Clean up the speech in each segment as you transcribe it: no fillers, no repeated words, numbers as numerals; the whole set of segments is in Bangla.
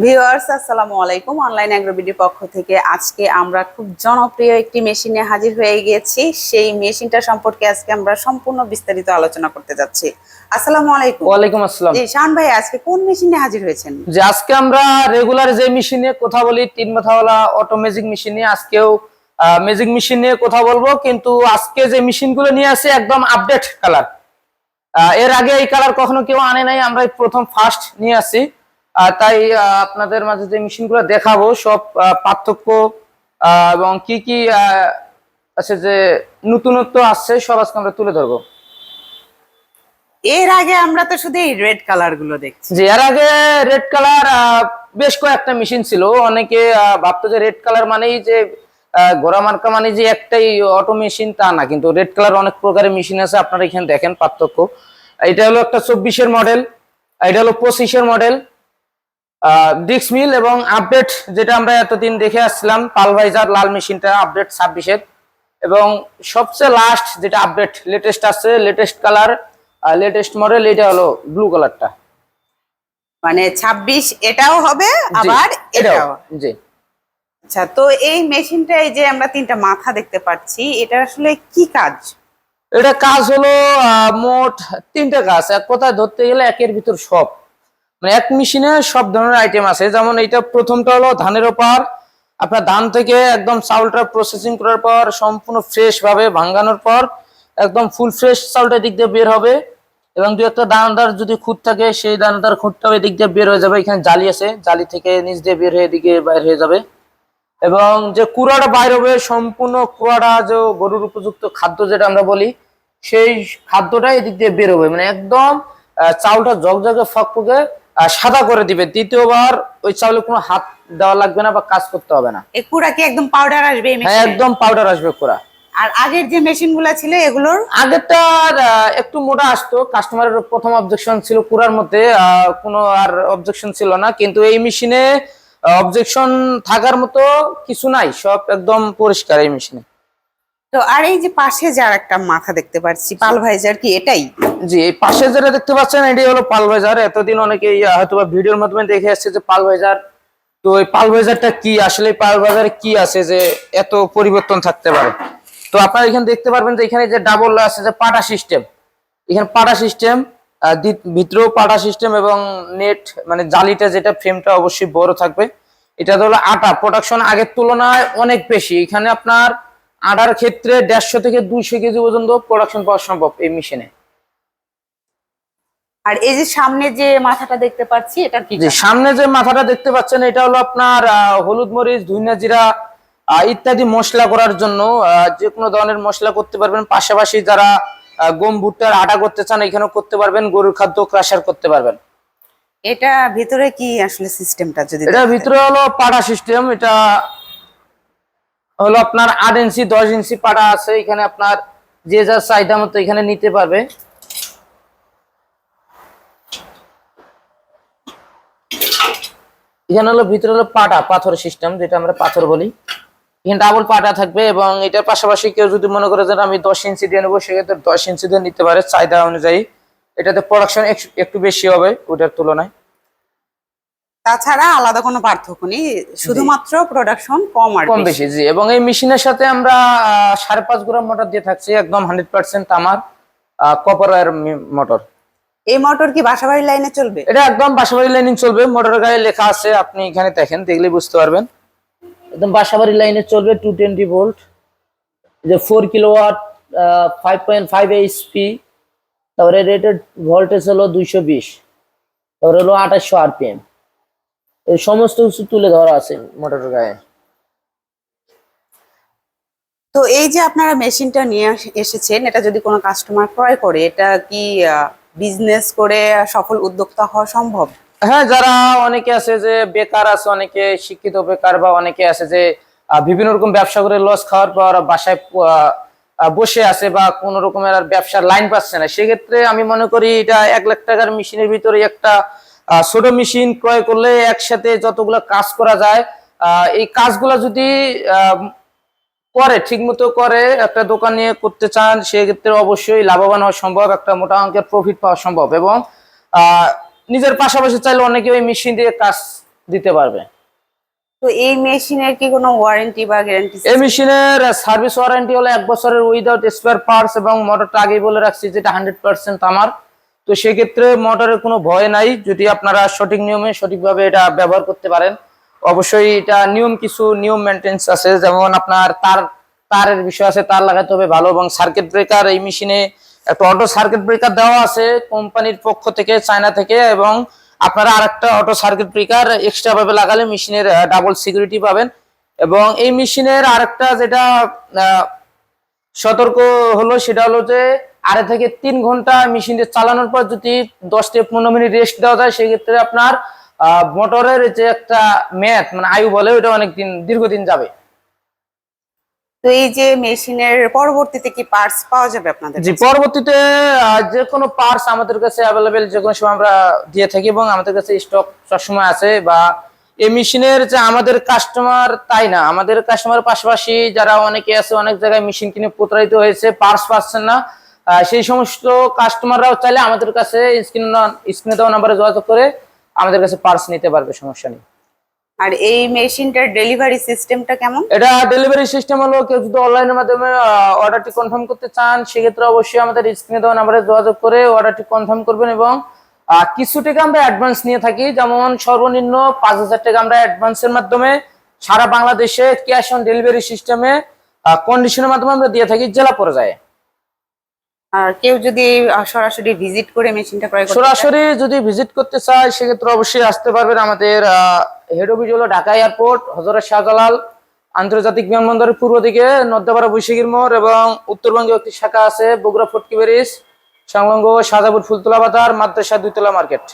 ভিউয়ার্স আসসালামু আলাইকুম। অনলাইন অ্যাগ্রোবিডি পক্ষ থেকে আজকে আমরা খুব জনপ্রিয় একটি মেশিনে হাজির হয়ে গিয়েছি। সেই মেশিনটা সম্পর্কে আজকে আমরা সম্পূর্ণ বিস্তারিত আলোচনা করতে যাচ্ছি। আসসালামু আলাইকুম। ওয়ালাইকুম আসসালাম। জি শাওন ভাই, আজকে কোন মেশিনে হাজির হয়েছেন? যে আজকে আমরা রেগুলার যে মেশিনে কথা বলি, তিন মাথাওয়ালা অটো ম্যাজিক মেশিনে, আজকেও ম্যাজিক মেশিন নিয়ে কথা বলবো। কিন্তু আজকে যে মেশিনগুলো নিয়ে আসি একদম আপডেট কালার। এর আগে এই কালার কখনো কেউ আনে নাই, আমরা প্রথম ফার্স্ট নিয়ে আসি। তাই আপনাদের মাঝে যে মেশিনগুলো দেখাবো সব পার্থক্য এবং কি কি আছে যে নতুনত্ব আসছে সব আজকে আমরা তুলে ধরবো। এর আগে আমরা তো শুধু এই রেড কালার গুলো দেখছি। যে এর আগে রেড কালার বেশ কয়েকটা মেশিন ছিল। অনেকে ভাবতো যে রেড কালার মানেই যে ঘোড়া মার্কা মানে যে একটাই অটো মেশিন, তা না। কিন্তু রেড কালার অনেক প্রকারের মেশিন আছে, আপনারা এখানে দেখেন পার্থক্য। এটা হলো একটা 24-এর মডেল, এটা হলো 25-এর মডেল ডিক্স মিল। এবং আপডেট যেটা আমরা এতদিন দেখে আসছিলাম পালভাইজার লাল মেশিনটা আপডেট 26-এর। এবং সবচেয়ে লাস্ট যেটা আপডেট লেটেস্ট আছে, লেটেস্ট কালার লেটেস্ট মডেল, এটা হলো ব্লু কালারটা। মানে 26 এটাও হবে আবার এটাও। জি আচ্ছা, তো এই মেশিনটাই যে আমরা তিনটা মাথা দেখতে পাচ্ছি, এটা আসলে কি কাজ? এটা কাজ হলো মোট তিনটা কাজ। এক কথায় ধরতে গেলে একের ভিতর সব, মানে এক মেশিনে সব ধরনের আইটেম আছে। যেমন এটা প্রথমটা হলো ধানের ওপর, আপনার ধান থেকে একদম চাউলটা প্রসেসিং করার পর সম্পূর্ণ ফ্রেশ ভাবে ভাঙানোর পর একদম ফুল ফ্রেশ চাউলটা দিক দিয়ে বের হবে। এবং দু একটা দানাদার যদি খুঁত থাকে সেই দানাদার খুঁতটাও এদিক দিয়ে বের হয়ে যাবে। এখানে জালি আছে, জালি থেকে নিচ দিয়ে বের হয়ে এদিকে বাইর হয়ে যাবে। এবং যে কুড়াটা বাইর হবে সম্পূর্ণ কুড়াটা যে গরুর উপযুক্ত খাদ্য যেটা আমরা বলি, সেই খাদ্যটা এদিক দিয়ে বের হবে। মানে একদম চাউলটা জগজগে ফকফকে সাদা করে দিবে। দ্বিতীয়বার ওই চাউলে কোনো হাত দেওয়া লাগবে না বা কাজ করতে হবে না। এই কুড়া কি একদম পাউডার আসবে এই হ্যাঁ, মেশিনে? একদম পাউডার আসবে কুড়া। আর আগের যে মেশিন গুলা ছিল এগুলোর আগেরটা একটু মোটা আসতো, কাস্টমারের প্রথম অবজেকশন ছিল কুড়ার মধ্যে, কোনো আর অবজেকশন ছিল না। কিন্তু এই মেশিনে অবজেকশন থাকার মতো কিছু নাই, সব একদম পরিষ্কার এই মেশিনে। তো আর এই যে পাশে যার একটা মাথা দেখতে পাচ্ছি পালভাইজার, কি এটাই? জি, এই পাশে যেটা দেখতে পাচ্ছেন এটাই হলো পালভাইজার। এতদিন অনেকেই হয়তো ভিডিওর মাধ্যমে দেখে আসছে যে পালভাইজার। তো এই পালভাইজারটা কি, আসলে পালভাইজারে কি আছে যে এত পরিবর্তন থাকতে পারে। তো আপনারা এখানে দেখতে পারবেন যে এখানে যে ডাবল আছে যে পাটা সিস্টেম, এখানে পাটা সিস্টেম, ভিতরেও পাটা সিস্টেম এবং নেট মানে জালিটা যেটা ফ্রেমটা অবশ্যই বড় থাকবে। এটা হলো আটা প্রোডাকশন আগের তুলনায় অনেক বেশি। এখানে আপনার আটার ক্ষেত্রে 150 থেকে 200 কেজি পর্যন্ত প্রোডাকশন পাওয়া সম্ভব এই মেশিনে। আর এই যে সামনে যে মাথাটা দেখতে পাচ্ছি এটা কি? যে সামনে যে মাথাটা দেখতে পাচ্ছেন এটা হলো আপনার হলুদ মরিচ ধনিয়া জিরা ইত্যাদি মশলা করার জন্য। যে কোনো ধরনের মশলা করতে পারবেন। পাশাপাশি যারা গম ভুট্টার আটা করতে চান এখানেও করতে পারবেন, গরুর খাদ্য ক্রাশার করতে পারবেন। এটা ভিতরে কি আসলে সিস্টেমটা যদি এটা ভিতরে হলো পাটা সিস্টেম। এটা হলো আপনার 8 ইঞ্চি 10 ইঞ্চি পাটা আছে। এখানে আপনার যে যার চাহিদা মতো এখানে নিতে পারবে। এখানে হলো ভিতরে হলো পাটা পাথর সিস্টেম, যেটা আমরা পাথর বলি। এখানে ডাবল পাটা থাকবে। এবং এটার পাশাপাশি কেউ যদি মনে করে যে আমি 10 ইঞ্চি দিয়ে নেবো, সেক্ষেত্রে 10 ইঞ্চি দিয়ে নিতে পারে চাহিদা অনুযায়ী। এটাতে প্রোডাকশন একটু বেশি হবে ওটার তুলনায়। তাছাড়া আলাদা কোনো পার্থক্য নেই, শুধুমাত্র প্রোডাকশন কম আর কম বেশি। জি, এবং এই মেশিনের সাথে আমরা 5.5 গ্রাম মোটর দিয়ে থাকছি, একদম 100% তামার কপার ওয়্যার মোটর। এই মোটর কি বাসাবাড়ির লাইনে চলবে? এটা একদম বাসাবাড়ি লাইনে চলবে। মোটরের গায়ে লেখা আছে, আপনি এখানে দেখেন, দেখলে বুঝতে পারবেন। একদম বাসাবাড়ি লাইনে চলবে। 220 ভোল্ট, যে 4 কিলোওয়াট, 5.5 এইচপি। তারপরে রেটেড ভোল্টেজ হলো 220, তারপরে হলো 2800 আরপিএম। এই সমস্ত কিছু তুলে ধরা আছে মোটরের গায়ে। তো এই যে আপনারা মেশিনটা নিয়ে এসেছেন, এটা যদি কোনো কাস্টমার ক্রয় করে, এটা কি বিজনেস করে সফল উদ্যোক্তা হওয়া সম্ভব? হ্যাঁ, যারা অনেকে আছে যে বেকার আছে, অনেকে শিক্ষিত বেকার, বা অনেকে আছে যে বিভিন্ন রকম ব্যবসা করে লস খাওয়ার পর বাসায় বসে আছে বা কোন রকমের আর ব্যবসার লাইন পাচ্ছে না, সেক্ষেত্রে আমি মনে করি এটা 1 লাখ টাকার মেশিনের ভিতরে একটা ছোট মেশিন ক্রয় করলে একসাথে যতগুলো কাজ করা যায়, এই কাজগুলা যদি করে ঠিক মতো করে একটা দোকান নিয়ে করতে চান, সেক্ষেত্রে অবশ্যই লাভবান হওয়া সম্ভব, একটা মোটা অঙ্কের প্রফিট পাওয়া সম্ভব। এবং নিজের পাশাপাশি চাইলে অনেকে ওই মেশিন দিয়ে কাজ দিতে পারবে। তো এই মেশিনের কি কোনো ওয়ারেন্টি বা গ্যারান্টি? এই মেশিনের সার্ভিস ওয়ারেন্টি হলো 1 বছরের উইদাউট স্পেয়ার পার্টস, এবং মোটরটা আগেই বলে রাখছি যেটা 100% তামার। তো সেক্ষেত্রে মোটরের কোনো ভয় নাই যদি আপনারা সঠিক নিয়মে সঠিকভাবে এটা ব্যবহার করতে পারেন। অবশ্যই এটা কিছু নিয়ম মেনটেন্স আছে, যেমন আপনার তারের বিষয় আছে, তার লাগাতে হবে ভালো, এবং সার্কিট ব্রেকার এই মেশিনে একটা অটো সার্কিট ব্রেকার দেওয়া আছে কোম্পানির পক্ষ থেকে, চায়না থেকে, এবং আপনারা আরেকটা অটো সার্কিট ব্রেকার এক্সট্রা ভাবে লাগালে মেশিনের ডাবল সিকিউরিটি পাবেন। এবং এই মেশিনের আরেকটা যেটা সতর্ক হলো সেটা হলো যে 2.5 থেকে 3 ঘন্টা মেশিনটা চালানোর পর যদি 10 থেকে 15 মিনিট রেস্ট দেওয়া যায়, সেক্ষেত্রে আপনার মোটরের যে একটা মেয়াদ মানে আয়ু বলে ওটা দীর্ঘদিন যাবে। তো এই যে মেশিনের পরবর্তীতে কি পার্টস পাওয়া যাবে আপনাদের? জি, পরবর্তীতে যে কোনো পার্টস আমাদের কাছে অ্যাভেলেবেল যে কোনো সময় আমরা দিয়ে থাকি, এবং আমাদের কাছে স্টক সবসময় আছে। বা এই মেশিনের যে আমাদের কাস্টমার তাই না, আমাদের কাস্টমারের পাশাপাশি যারা অনেকে আছে অনেক জায়গায় মেশিন কিনে প্রতারিত হয়েছে, পার্টস পাচ্ছেন না, সেই সমস্ত কাস্টমাররাও চাইলে আমাদের কাছে স্ক্রিনে দেওয়া নাম্বারে যোগাযোগ করে আমাদের কাছে পার্টস নিতে পারবে, সমস্যা নেই। আর এই মেশিনটার ডেলিভারি সিস্টেমটা কেমন? এটা ডেলিভারি সিস্টেম হলো, কেউ যদি অনলাইনের মাধ্যমে অর্ডারটি কনফার্ম করতে চান সেক্ষেত্রে অবশ্যই আমাদের স্ক্রিনে দেওয়া নাম্বারে যোগাযোগ করে অর্ডারটি কনফার্ম করবেন। এবং কিছু টাকা আমরা অ্যাডভান্স নিয়ে থাকি, যেমন সর্বনিম্ন 5,000 টাকা আমরা অ্যাডভান্সের মাধ্যমে সারা বাংলাদেশে ক্যাশ অন ডেলিভারি সিস্টেমে কন্ডিশনের মাধ্যমে আমরা দিয়ে থাকি জেলা পর্যায়ে। আর কেউ যদি সরাসরি ভিজিট করে মেশিনটা ক্রয় করতে চায়? সরাসরি যদি ভিজিট করতে চায় সেক্ষেত্রে অবশ্যই আসতে পারবেন। আমাদের হেড অফিস হলো ঢাকা এয়ারপোর্ট, হযরত শাহজালাল আন্তর্জাতিক বিমানবন্দরের পূর্ব দিকে নদ্যাপাড়া বৈশাখীর মোড়, এবং উত্তরবঙ্গে একটি শাখা আছে বগুড়া ফটকি ব্যারিজ সংলগ্ন শাহজাপুর ফুলতলা বাজার মাদ্রাসা 2 তলা মার্কেট।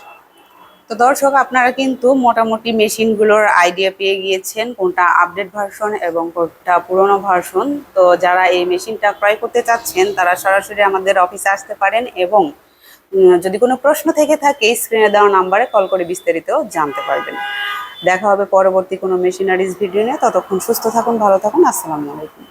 তো দর্শক, আপনারা কিন্তু মোটামুটি মেশিনগুলোর আইডিয়া পেয়ে গিয়েছেন, কোনটা আপডেট ভার্সন এবং কোনটা পুরনো ভার্সন। তো যারা এই মেশিনটা ক্রয় করতে চাচ্ছেন তারা সরাসরি আমাদের অফিসে আসতে পারেন, এবং যদি কোনো প্রশ্ন থেকে থাকে স্ক্রিনে দেওয়া নাম্বারে কল করে বিস্তারিত জানতে পারবেন। দেখা হবে পরবর্তী কোনো মেশিনারিজ ভিডিও নিয়ে। ততক্ষণ সুস্থ থাকুন, ভালো থাকুন, আসসালামু আলাইকুম।